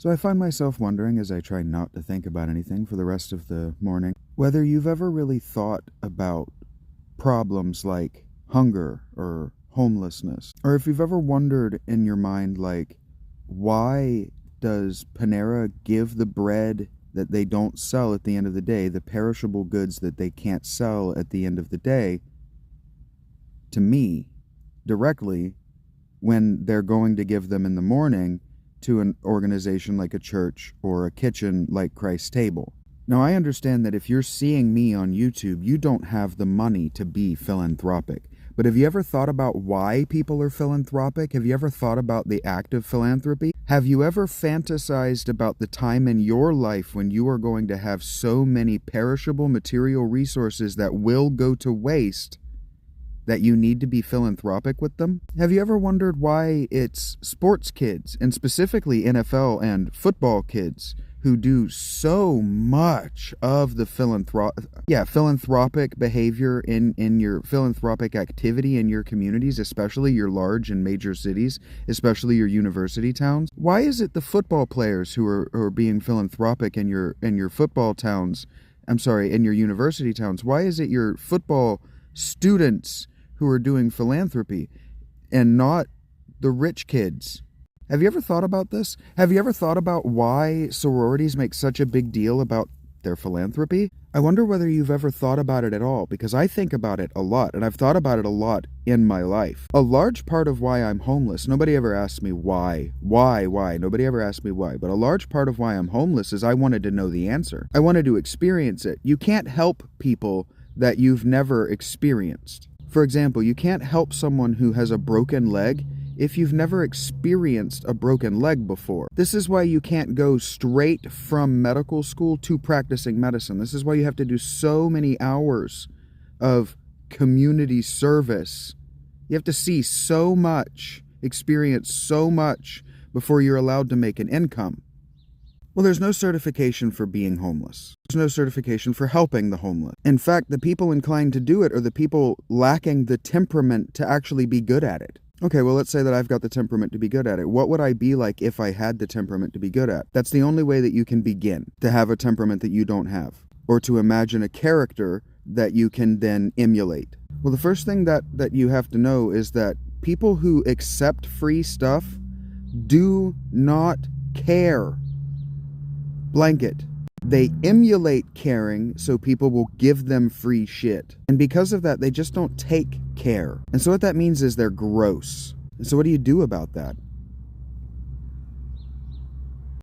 So I find myself wondering, as I try not to think about anything for the rest of the morning, whether you've ever really thought about problems like hunger or homelessness, or if you've ever wondered in your mind, like, why does Panera give the bread that they don't sell at the end of the day, the perishable goods that they can't sell at the end of the day, to me directly, when they're going to give them in the morning to an organization like a church or a kitchen like Christ's Table? Now, I understand that if you're seeing me on YouTube, you don't have the money to be philanthropic. But have you ever thought about why people are philanthropic? Have you ever thought about the act of philanthropy? Have you ever fantasized about the time in your life when you are going to have so many perishable material resources that will go to waste that you need to be philanthropic with them? Have you ever wondered why it's sports kids, and specifically NFL and football kids, who do so much of the philanthropic behavior in your philanthropic activity in your communities, especially your large and major cities, especially your university towns? Why is it the football players who are being philanthropic in your football towns, in your university towns? Why is it your football students who are doing philanthropy and not the rich kids? Have you ever thought about this? Have you ever thought about why sororities make such a big deal about their philanthropy? I wonder whether you've ever thought about it at all, because I think about it a lot, and I've thought about it a lot in my life. A large part of why I'm homeless, nobody ever asked me why. Nobody ever asked me why. But a large part of why I'm homeless is I wanted to know the answer. I wanted to experience it. You can't help people that you've never experienced. For example, you can't help someone who has a broken leg if you've never experienced a broken leg before. This is why you can't go straight from medical school to practicing medicine. This is why you have to do so many hours of community service. You have to see so much, experience so much before you're allowed to make an income. Well, there's no certification for being homeless. There's no certification for helping the homeless. In fact, the people inclined to do it are the people lacking the temperament to actually be good at it. Okay, well, let's say that I've got the temperament to be good at it. What would I be like if I had the temperament to be good at? That's the only way that you can begin to have a temperament that you don't have, or to imagine a character that you can then emulate. Well, the first thing that you have to know is that people who accept free stuff do not care. Blanket. They emulate caring so people will give them free shit. And because of that, they just don't take care. And so what that means is they're gross. And so what do you do about that?